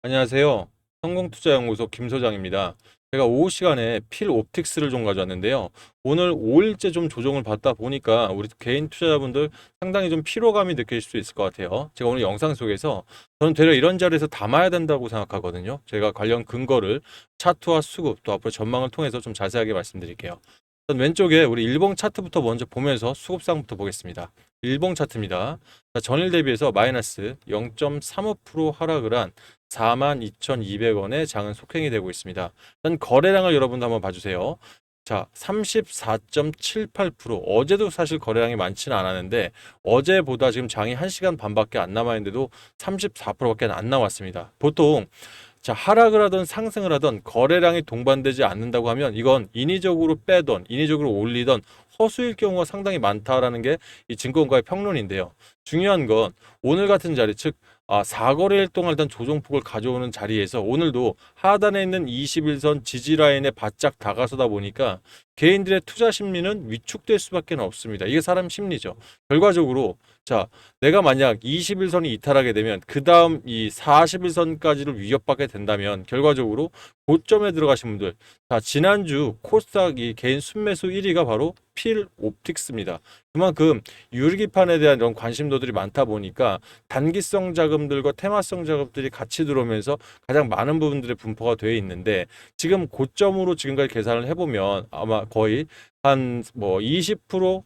안녕하세요. 성공투자연구소 김 소장입니다. 제가 오후 시간에 필 옵틱스를 좀 가져왔는데요. 오늘 5일째 좀 조정을 받다 보니까 우리 개인 투자자분들 상당히 좀 피로감이 느껴질 수 있을 것 같아요. 제가 오늘 영상 속에서 저는 되려 이런 자리에서 담아야 된다고 생각하거든요. 제가 관련 근거를 차트와 수급 또 앞으로 전망을 통해서 좀 자세하게 말씀드릴게요. 우선 왼쪽에 우리 일봉 차트부터 먼저 보면서 수급상부터 보겠습니다. 일봉 차트입니다. 자, 전일 대비해서 마이너스 0.35% 하락을 한 42,200원의 장은 속행이 되고 있습니다. 일단 거래량을 여러분도 한번 봐주세요. 자, 34.78%. 어제도 사실 거래량이 많지는 않았는데 어제보다 지금 장이 1시간 반밖에 안 남아있는데도 34%밖에 안 나왔습니다. 보통 자, 하락을 하든 상승을 하든 거래량이 동반되지 않는다고 하면 이건 인위적으로 빼던 인위적으로 올리던 허수일 경우가 상당히 많다라는 게 이 증권가의 평론인데요. 중요한 건 오늘 같은 자리, 즉 4거래일 동안 일단 조정폭을 가져오는 자리에서 오늘도 하단에 있는 21선 지지 라인에 바짝 다가서다 보니까 개인들의 투자 심리는 위축될 수밖에 없습니다. 이게 사람 심리죠. 결과적으로 자, 내가 만약 21선이 이탈하게 되면 그 다음 이 41선까지를 위협받게 된다면 결과적으로 고점에 들어가신 분들, 자, 지난주 코스닥 이 개인 순매수 1위가 바로 필 옵틱스입니다. 그만큼 유리기판에 대한 이런 관심도들이 많다 보니까 단기성 자금들과 테마성 자금들이 같이 들어오면서 가장 많은 부분들의 분포가 되어 있는데 지금 고점으로 지금까지 계산을 해보면 아마 거의 한 뭐 20%,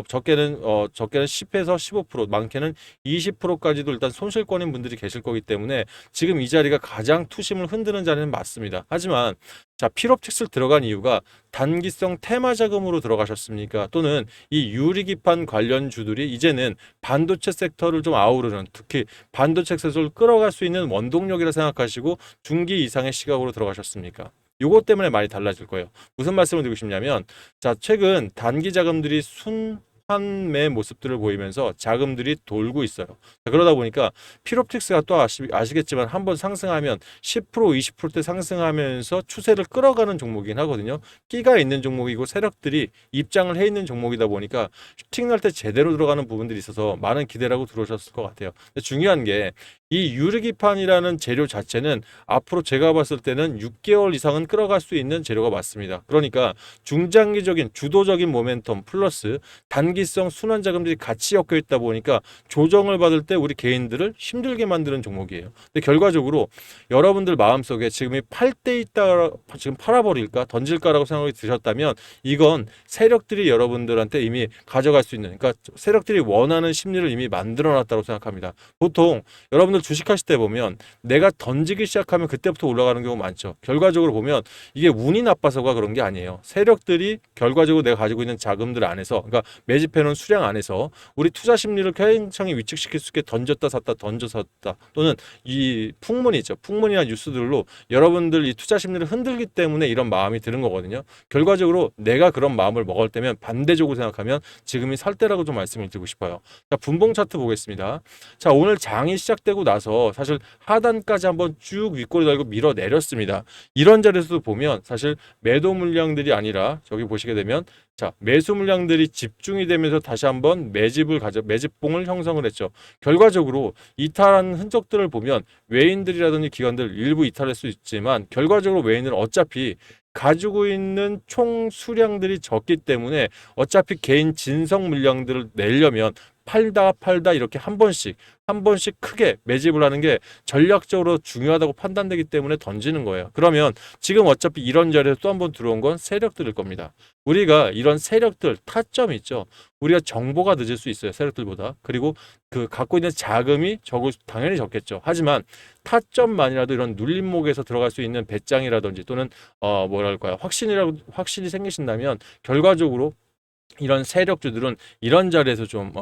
적게는 10에서 15%, 많게는 20%까지도 일단 손실권인 분들이 계실 거기 때문에 지금 이 자리가 가장 투심을 흔드는 자리는 맞습니다. 하지만 자, 필옵틱스를 들어간 이유가 단기성 테마 자금으로 들어가셨습니까? 또는 이 유리기판 관련주들이 이제는 반도체 섹터를 좀 아우르는, 특히 반도체 섹터를 끌어갈 수 있는 원동력이라 생각하시고 중기 이상의 시각으로 들어가셨습니까? 요것 때문에 많이 달라질 거예요. 무슨 말씀을 드리고 싶냐면, 자, 최근 단기 자금들이 순환매 모습들을 보이면서 자금들이 돌고 있어요. 자, 그러다 보니까 필옵틱스가 또 아시겠지만 한번 상승하면 10% 20%대 상승하면서 추세를 끌어가는 종목이긴 하거든요. 끼가 있는 종목이고 세력들이 입장을 해 있는 종목이다 보니까 슈팅 날 때 제대로 들어가는 부분들이 있어서 많은 기대를 하고 들어오셨을 것 같아요. 근데 중요한 게 이 유르기판이라는 재료 자체는 앞으로 제가 봤을 때는 6개월 이상은 끌어갈 수 있는 재료가 맞습니다. 그러니까 중장기적인 주도적인 모멘텀 플러스 단기성 순환 자금들이 같이 엮여 있다 보니까 조정을 받을 때 우리 개인들을 힘들게 만드는 종목이에요. 근데 결과적으로 여러분들 마음속에 지금이 팔 때 있다, 지금 팔아버릴까 던질까라고 생각이 드셨다면 이건 세력들이 여러분들한테 이미 가져갈 수 있는, 그러니까 세력들이 원하는 심리를 이미 만들어 놨다고 생각합니다. 보통 여러분들 주식하실 때 보면 내가 던지기 시작하면 그때부터 올라가는 경우 많죠. 결과적으로 보면 이게 운이 나빠서가 그런 게 아니에요. 세력들이 결과적으로 내가 가지고 있는 자금들 안에서, 그러니까 매집해놓은 수량 안에서 우리 투자 심리를 굉장히 위축시킬 수 있게 던졌다 샀다 던져 샀다, 또는 이 풍문이죠. 풍문이나 뉴스들로 여러분들 이 투자 심리를 흔들기 때문에 이런 마음이 드는 거거든요. 결과적으로 내가 그런 마음을 먹을 때면 반대적으로 생각하면 지금이 살 때라고 좀 말씀을 드리고 싶어요. 자, 분봉 차트 보겠습니다. 자, 오늘 장이 시작되고 나서 사실 하단까지 한번 쭉 윗꼬리 달고 밀어 내렸습니다. 이런 자리에서도 보면 사실 매도 물량들이 아니라 저기 보시게 되면 자, 매수 물량들이 집중이 되면서 다시 한번 매집봉을 형성을 했죠. 결과적으로 이탈한 흔적들을 보면 외인들이라든지 기관들 일부 이탈할 수 있지만 결과적으로 외인은 어차피 가지고 있는 총 수량들이 적기 때문에 어차피 개인 진성 물량들을 내려면 팔다 이렇게 한 번씩 크게 매집을 하는 게 전략적으로 중요하다고 판단되기 때문에 던지는 거예요. 그러면 지금 어차피 이런 자리에서 또 한 번 들어온 건 세력들일 겁니다. 우리가 이런 세력들 타점이 있죠. 우리가 정보가 늦을 수 있어요. 세력들보다. 그리고 그 갖고 있는 자금이 당연히 적겠죠. 하지만 타점만이라도 이런 눌림목에서 들어갈 수 있는 배짱이라든지 또는 뭐랄까요, 확신이 생기신다면 결과적으로 이런 세력주들은 이런 자리에서 좀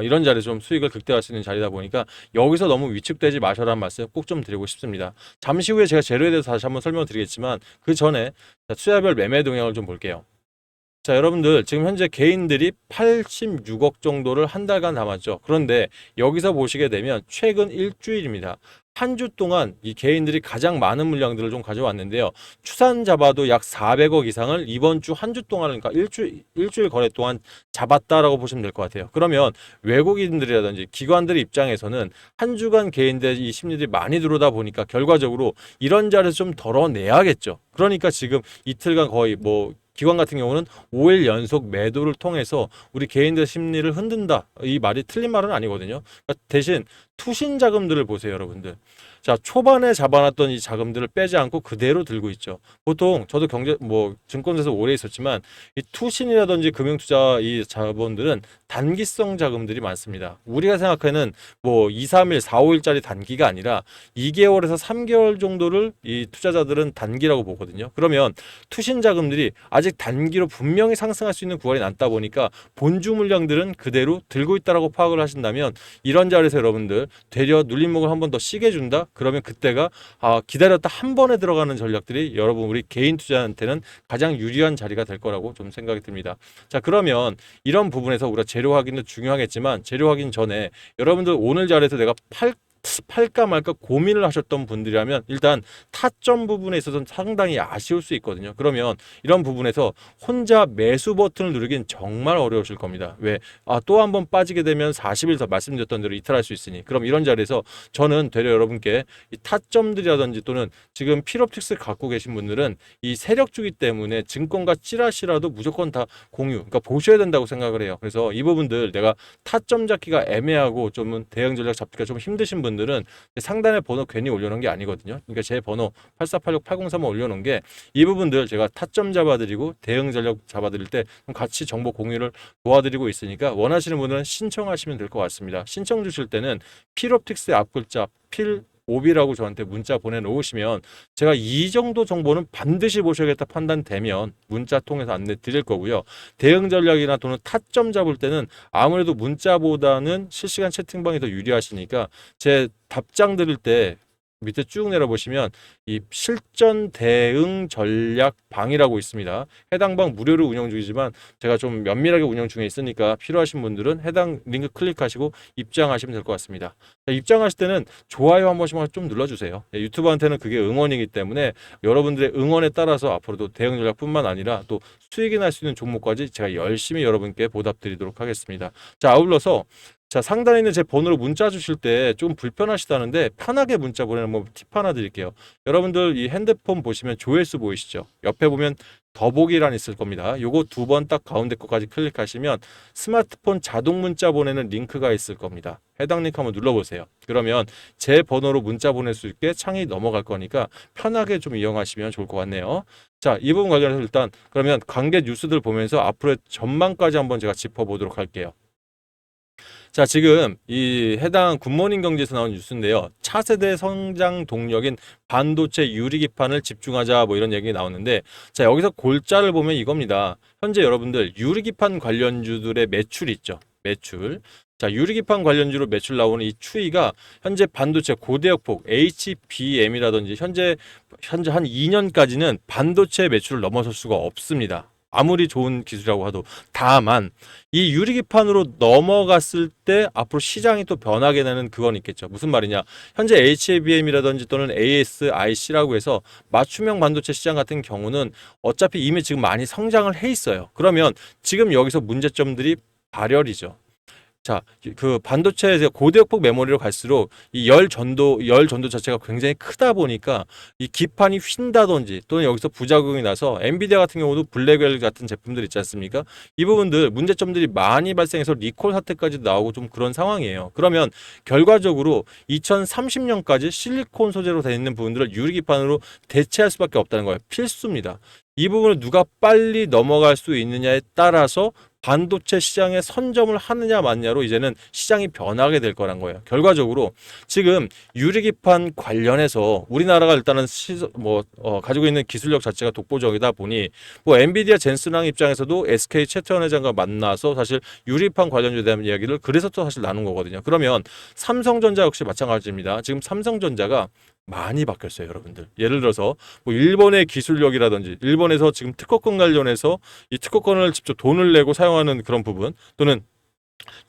이런 자리에서 좀 수익을 극대화할 수 있는 자리다 보니까 여기서 너무 위축되지 마셔라는 말씀 꼭 좀 드리고 싶습니다. 잠시 후에 제가 재료에 대해서 다시 한번 설명드리겠지만 그 전에 투자별 매매 동향을 좀 볼게요. 자, 여러분들 지금 현재 개인들이 86억 정도를 한 달간 담았죠. 그런데 여기서 보시게 되면 최근 일주일입니다. 한 주 동안 이 개인들이 가장 많은 물량들을 좀 가져왔는데요. 추산 잡아도 약 400억 이상을 이번 주 한 주 동안, 그러니까 일주일 거래 동안 잡았다라고 보시면 될 것 같아요. 그러면 외국인들이라든지 기관들 입장에서는 한 주간 개인들 이 심리들이 많이 들어오다 보니까 결과적으로 이런 자리에서 좀 덜어내야겠죠. 그러니까 지금 이틀간 거의 뭐 기관 같은 경우는 5일 연속 매도를 통해서 우리 개인들 심리를 흔든다. 이 말이 틀린 말은 아니거든요. 그러니까 대신 투신 자금들을 보세요, 여러분들. 자, 초반에 잡아놨던 이 자금들을 빼지 않고 그대로 들고 있죠. 보통 저도 증권사에서 오래 있었지만 이 투신이라든지 금융투자 이 자본들은 단기성 자금들이 많습니다. 우리가 생각하는 뭐 2, 3일, 4, 5일짜리 단기가 아니라 2개월에서 3개월 정도를 이 투자자들은 단기라고 보거든요. 그러면 투신 자금들이 아직 단기로 분명히 상승할 수 있는 구간이 남다 보니까 본주 물량들은 그대로 들고 있다라고 파악을 하신다면 이런 자리에서 여러분들 되려 눌림목을 한 번 더 시게 준다? 그러면 그때가 기다렸다 한 번에 들어가는 전략들이 여러분 우리 개인 투자한테는 가장 유리한 자리가 될 거라고 좀 생각이 듭니다. 자, 그러면 이런 부분에서 우리가 재료 확인도 중요하겠지만 재료 확인 전에 여러분들 오늘 자리에서 내가 팔까 말까 고민을 하셨던 분들이라면 일단 타점 부분에 있어서는 상당히 아쉬울 수 있거든요. 그러면 이런 부분에서 혼자 매수 버튼을 누르긴 정말 어려우실 겁니다. 왜? 또 한 번 빠지게 되면 40일 더 말씀드렸던 대로 이탈할 수 있으니. 그럼 이런 자리에서 저는 되려 여러분께 이 타점들이라든지 또는 지금 필옵틱스 갖고 계신 분들은 이 세력주기 때문에 증권가 찌라시라도 무조건 다 공유, 그러니까 보셔야 된다고 생각을 해요. 그래서 이 부분들 내가 타점 잡기가 애매하고 좀 대응 전략 잡기가 좀 힘드신 분들은 상단에 번호 괜히 올려놓은 게 아니거든요. 그러니까 제 번호 8486-8035 올려놓은 게 이 부분들 제가 타점 잡아드리고 대응 전략 잡아드릴 때 같이 정보 공유를 도와드리고 있으니까 원하시는 분들은 신청하시면 될 것 같습니다. 신청 주실 때는 필옵틱스의 앞글자 필 오비라고 저한테 문자 보내놓으시면 제가 이 정도 정보는 반드시 보셔야겠다 판단되면 문자 통해서 안내 드릴 거고요. 대응 전략이나 또는 타점 잡을 때는 아무래도 문자보다는 실시간 채팅방이 더 유리하시니까 제 답장 드릴 때 밑에 쭉 내려보시면 이 실전 대응 전략 방이라고 있습니다. 해당 방 무료로 운영 중이지만 제가 좀 면밀하게 운영 중에 있으니까 필요하신 분들은 해당 링크 클릭하시고 입장하시면 될 것 같습니다. 자, 입장하실 때는 좋아요 한 번씩만 좀 눌러주세요. 유튜브한테는 그게 응원이기 때문에 여러분들의 응원에 따라서 앞으로도 대응 전략뿐만 아니라 또 수익이 날 수 있는 종목까지 제가 열심히 여러분께 보답드리도록 하겠습니다. 자, 아울러서 자, 상단에 있는 제 번호로 문자 주실 때 좀 불편하시다는데 편하게 문자 보내는 팁 하나 드릴게요. 여러분들 이 핸드폰 보시면 조회수 보이시죠? 옆에 보면 더보기란 있을 겁니다. 요거 두 번 딱 가운데 거까지 클릭하시면 스마트폰 자동 문자 보내는 링크가 있을 겁니다. 해당 링크 한번 눌러보세요. 그러면 제 번호로 문자 보낼 수 있게 창이 넘어갈 거니까 편하게 좀 이용하시면 좋을 것 같네요. 자, 이 부분 관련해서 일단 그러면 관계 뉴스들 보면서 앞으로의 전망까지 한번 제가 짚어보도록 할게요. 자, 지금 이 해당 굿모닝 경제에서 나온 뉴스인데요. 차세대 성장 동력인 반도체 유리 기판을 집중하자 뭐 이런 얘기 나오는데 자, 여기서 골자를 보면 이겁니다. 현재 여러분들 유리 기판 관련주들의 매출 있죠. 매출. 자, 유리기판 관련주로 매출 나오는 이 추이가 현재 반도체 고대역폭 HBM이라든지 현재 한 2년까지는 반도체 매출을 넘어설 수가 없습니다. 아무리 좋은 기술이라고 해도. 다만 이 유리기판으로 넘어갔을 때 앞으로 시장이 또 변하게 되는 그건 있겠죠. 무슨 말이냐? 현재 HBM이라든지 또는 ASIC라고 해서 맞춤형 반도체 시장 같은 경우는 어차피 이미 지금 많이 성장을 해 있어요. 그러면 지금 여기서 문제점들이 발열이죠. 자, 그 반도체 고대역폭 메모리로 갈수록 이 열 전도 자체가 굉장히 크다 보니까 이 기판이 휜다든지 또는 여기서 부작용이 나서 엔비디아 같은 경우도 블랙웰 같은 제품들 있지 않습니까? 이 부분들 문제점들이 많이 발생해서 리콜 사태까지 나오고 좀 그런 상황이에요. 그러면 결과적으로 2030년까지 실리콘 소재로 되어 있는 부분들을 유리기판으로 대체할 수밖에 없다는 거예요. 필수입니다. 이 부분을 누가 빨리 넘어갈 수 있느냐에 따라서 반도체 시장에 선점을 하느냐 마느냐로 이제는 시장이 변하게 될 거란 거예요. 결과적으로 지금 유리기판 관련해서 우리나라가 일단은 가지고 있는 기술력 자체가 독보적이다 보니 뭐 엔비디아 젠슨왕 입장에서도 SK 최태원 회장과 만나서 사실 유리판 관련주에 대한 이야기를 그래서 또 사실 나눈 거거든요. 그러면 삼성전자 역시 마찬가지입니다. 지금 삼성전자가 많이 바뀌었어요, 여러분들. 예를 들어서 뭐 일본의 기술력이라든지 일본에서 지금 특허권 관련해서 이 특허권을 직접 돈을 내고 사용하는 그런 부분, 또는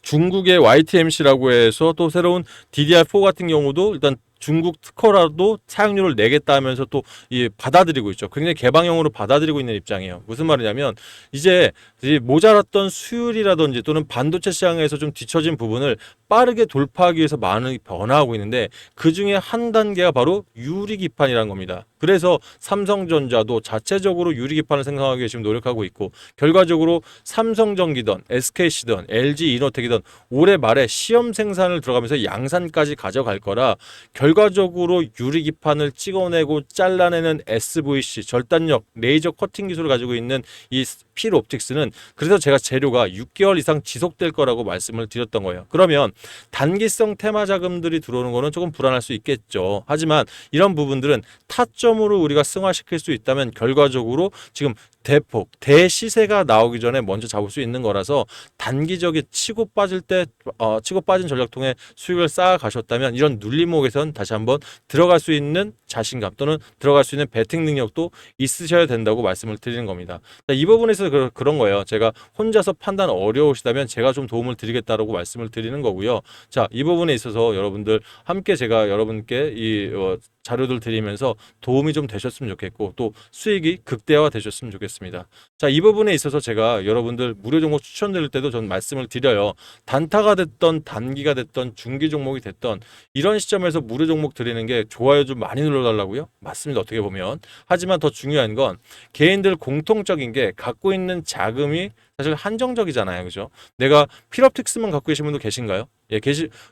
중국의 YTMC라고 해서 또 새로운 DDR4 같은 경우도 일단 중국 특허라도 사용료를 내겠다 하면서 또 이 받아들이고 있죠. 굉장히 개방형으로 받아들이고 있는 입장이에요. 무슨 말이냐면 이제 이 모자랐던 수율이라든지 또는 반도체 시장에서 좀 뒤처진 부분을 빠르게 돌파하기 위해서 많이 변화하고 있는데, 그 중에 한 단계가 바로 유리기판이라는 겁니다. 그래서 삼성전자도 자체적으로 유리기판을 생성하기 위해 지금 노력하고 있고, 결과적으로 삼성전기든 SKC든 LG이노텍이든 올해 말에 시험 생산을 들어가면서 양산까지 가져갈 거라, 결과적으로 유리기판을 찍어내고 잘라내는 SVC 절단력 레이저 커팅 기술을 가지고 있는 이 필옵틱스는, 그래서 제가 재료가 6개월 이상 지속될 거라고 말씀을 드렸던 거예요. 그러면 단기성 테마 자금들이 들어오는 거는 조금 불안할 수 있겠죠. 하지만 이런 부분들은 타점으로 우리가 승화시킬 수 있다면 결과적으로 지금 대폭 대시세가 나오기 전에 먼저 잡을 수 있는 거라서, 단기적인 치고 빠질 때 치고 빠진 전략 통해 수익을 쌓아 가셨다면 이런 눌림목에선 다시 한번 들어갈 수 있는 자신감 또는 들어갈 수 있는 배팅 능력도 있으셔야 된다고 말씀을 드리는 겁니다. 자, 이 부분에서 그런 거예요. 제가 혼자서 판단 어려우시다면 제가 좀 도움을 드리겠다라고 말씀을 드리는 거고요. 자, 이 부분에 있어서 여러분들 함께 제가 여러분께 이 자료들 드리면서 도움이 좀 되셨으면 좋겠고, 또 수익이 극대화 되셨으면 좋겠습니다. 자, 이 부분에 있어서 제가 여러분들 무료 종목 추천드릴 때도 전 말씀을 드려요. 단타가 됐던 단기가 됐던 중기 종목이 됐던 이런 시점에서 무료 종목 드리는 게 좋아요 좀 많이 눌러달라고요? 맞습니다. 어떻게 보면. 하지만 더 중요한 건 개인들 공통적인 게 갖고 있는 자금이 사실 한정적이잖아요. 그죠? 내가 필업틱스만 갖고 계신 분도 계신가요? 예,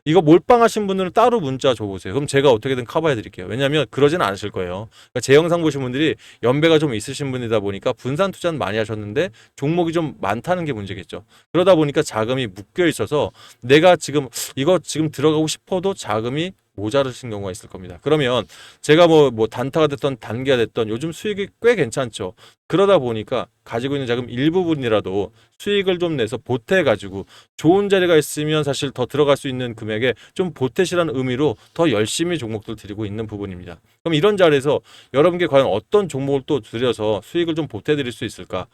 이거 몰빵하신 분들은 따로 문자 줘보세요. 그럼 제가 어떻게든 커버해 드릴게요. 왜냐하면 그러지는 않으실 거예요. 그러니까 제 영상 보신 분들이 연배가 좀 있으신 분이다 보니까 분산 투자는 많이 하셨는데 종목이 좀 많다는 게 문제겠죠. 그러다 보니까 자금이 묶여 있어서 내가 지금 이거 지금 들어가고 싶어도 자금이 모자르신 경우가 있을 겁니다. 그러면 제가 뭐 단타가 됐던 단기가 됐던 요즘 수익이 꽤 괜찮죠. 그러다 보니까 가지고 있는 자금 일부분이라도 수익을 좀 내서 보태가지고 좋은 자리가 있으면 사실 더 들어갈 수 있는 금액에 좀 보태시라는 의미로 더 열심히 종목들 드리고 있는 부분입니다. 그럼 이런 자리에서 여러분께 과연 어떤 종목을 또 들여서 수익을 좀 보태드릴 수 있을까?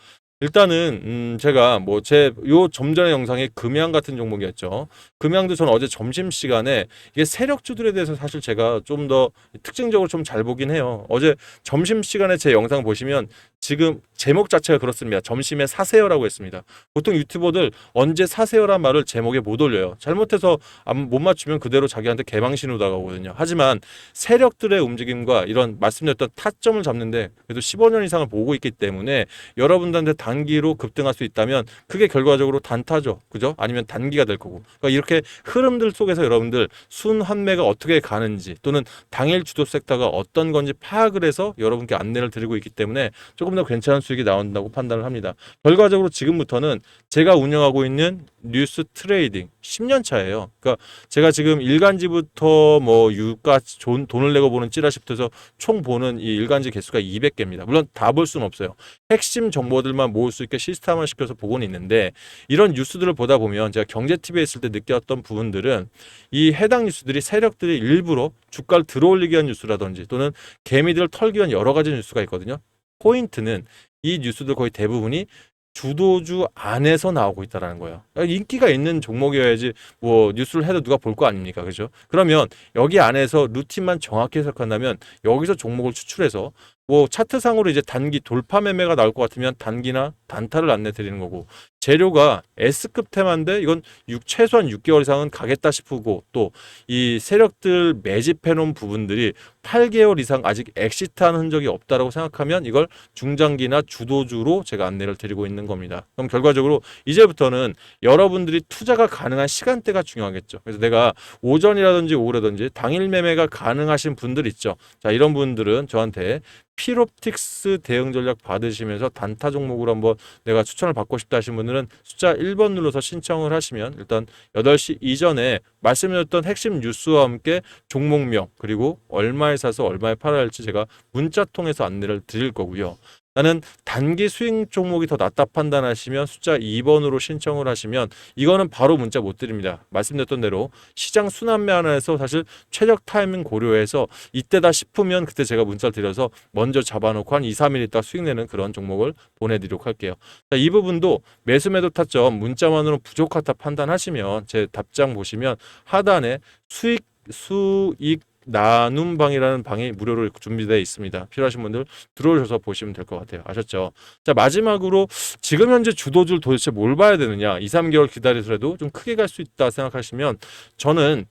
일단은 제가 뭐 제 요 좀 전에 영상에 금양 같은 종목이었죠. 금양도 전 어제 점심시간에 이게 세력주들에 대해서 사실 제가 좀 더 특징적으로 좀 잘 보긴 해요. 어제 점심시간에 제 영상 보시면 지금 제목 자체가 그렇습니다. 점심에 사세요라고 했습니다. 보통 유튜버들 언제 사세요란 말을 제목에 못 올려요. 잘못해서 못 맞추면 그대로 자기한테 개망신으로 다가오거든요. 하지만 세력들의 움직임과 이런 말씀드렸던 타점을 잡는데 그래도 15년 이상을 보고 있기 때문에 여러분들한테 단기로 급등할 수 있다면 그게 결과적으로 단타죠. 그죠? 아니면 단기가 될 거고. 그러니까 이렇게 흐름들 속에서 여러분들 순환매가 어떻게 가는지 또는 당일 주도 섹터가 어떤 건지 파악을 해서 여러분께 안내를 드리고 있기 때문에 조금 더 괜찮은 수익이 나온다고 판단을 합니다. 결과적으로 지금부터는 제가 운영하고 있는 뉴스 트레이딩 10년 차예요. 그러니까 제가 지금 일간지부터 뭐 유가 돈을 내고 보는 찌라시부터 해서 총 보는 이 일간지 개수가 200개입니다. 물론 다 볼 수는 없어요. 핵심 정보들만 모을 수 있게 시스템화 시켜서 보고는 있는데, 이런 뉴스들을 보다 보면 제가 경제TV에 있을 때 느꼈던 부분들은 이 해당 뉴스들이 세력들이 일부러 주가를 들어올리기 위한 뉴스라든지 또는 개미들을 털기 위한 여러 가지 뉴스가 있거든요. 포인트는 이 뉴스들 거의 대부분이 주도주 안에서 나오고 있다라는 거예요. 그러니까 인기가 있는 종목이어야지 뭐 뉴스를 해도 누가 볼 거 아닙니까? 그죠? 그러면 여기 안에서 루틴만 정확히 해석한다면 여기서 종목을 추출해서 뭐 차트상으로 이제 단기 돌파 매매가 나올 것 같으면 단기나 단타를 안내 드리는 거고, 재료가 S급 테마인데 이건 최소한 6개월 이상은 가겠다 싶고, 또 이 세력들 매집해 놓은 부분들이 8개월 이상 아직 엑시트한 흔적이 없다라고 생각하면 이걸 중장기나 주도주로 제가 안내를 드리고 있는 겁니다. 그럼 결과적으로 이제부터는 여러분들이 투자가 가능한 시간대가 중요하겠죠. 그래서 내가 오전이라든지 오후라든지 당일 매매가 가능하신 분들 있죠. 자, 이런 분들은 저한테 필옵틱스 대응 전략 받으시면서 단타 종목으로 한번 내가 추천을 받고 싶다 하신 분들은 숫자 1번 눌러서 신청을 하시면 일단 8시 이전에 말씀드렸던 핵심 뉴스와 함께 종목명 그리고 얼마에 사서 얼마에 팔아야 할지 제가 문자 통해서 안내를 드릴 거고요. 나는 단기 수익 종목이 더 낫다 판단하시면 숫자 2번으로 신청을 하시면 이거는 바로 문자 못 드립니다. 말씀드렸던 대로 시장 순환매 하나에서 사실 최적 타이밍 고려해서 이때다 싶으면 그때 제가 문자를 드려서 먼저 잡아놓고 한 2, 3일 있다 수익 내는 그런 종목을 보내드리도록 할게요. 자, 이 부분도 매수 매도 타점 문자만으로 부족하다 판단하시면 제 답장 보시면 하단에 수익 나눔방이라는 방이 무료로 준비되어 있습니다. 필요하신 분들 들어오셔서 보시면 될 것 같아요. 아셨죠? 자, 마지막으로 지금 현재 주도주를 도대체 뭘 봐야 되느냐? 2, 3개월 기다리더라도 좀 크게 갈 수 있다 생각하시면 저는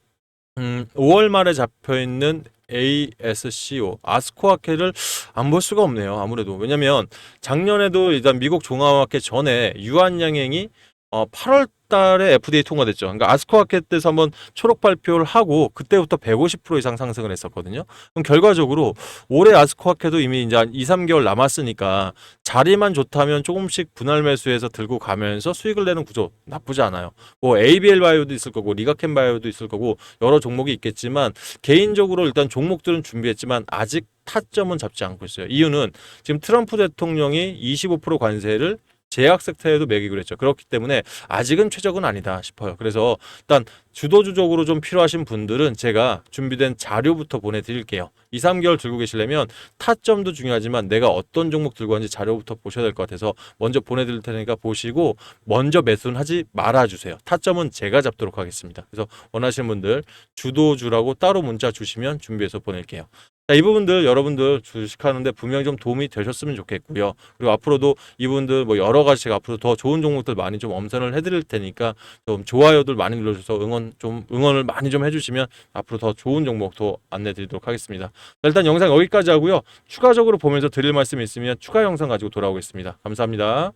5월 말에 잡혀 있는 ASCO 아스코아케를 안 볼 수가 없네요. 아무래도 왜냐면 작년에도 일단 미국 종합마켓 전에 유한양행이 8월 달에 FDA 통과됐죠. 그러니까 아스코아켓에서 한번 초록 발표를 하고 그때부터 150% 이상 상승을 했었거든요. 그럼 결과적으로 올해 아스코아켓도 이미 이제 한 2, 3개월 남았으니까 자리만 좋다면 조금씩 분할 매수해서 들고 가면서 수익을 내는 구조 나쁘지 않아요. 뭐 ABL 바이오도 있을 거고 리가켄 바이오도 있을 거고 여러 종목이 있겠지만 개인적으로 일단 종목들은 준비했지만 아직 타점은 잡지 않고 있어요. 이유는 지금 트럼프 대통령이 25% 관세를 제약 섹터에도 매기기로 했죠. 그렇기 때문에 아직은 최적은 아니다 싶어요. 그래서 일단 주도주적으로 좀 필요하신 분들은 제가 준비된 자료부터 보내드릴게요. 2, 3개월 들고 계시려면 타점도 중요하지만 내가 어떤 종목 들고 왔는지 자료부터 보셔야 될 것 같아서 먼저 보내드릴 테니까 보시고 먼저 매수는 하지 말아주세요. 타점은 제가 잡도록 하겠습니다. 그래서 원하시는 분들 주도주라고 따로 문자 주시면 준비해서 보낼게요. 자, 이 부분들 여러분들 주식하는데 분명히 좀 도움이 되셨으면 좋겠고요. 그리고 앞으로도 이분들 뭐 여러 가지 제가 앞으로 더 좋은 종목들 많이 좀 엄선을 해드릴 테니까 좀 좋아요들 많이 눌러주셔서 응원을 많이 좀 해주시면 앞으로 더 좋은 종목도 안내드리도록 하겠습니다. 자, 일단 영상 여기까지 하고요. 추가적으로 보면서 드릴 말씀이 있으면 추가 영상 가지고 돌아오겠습니다. 감사합니다.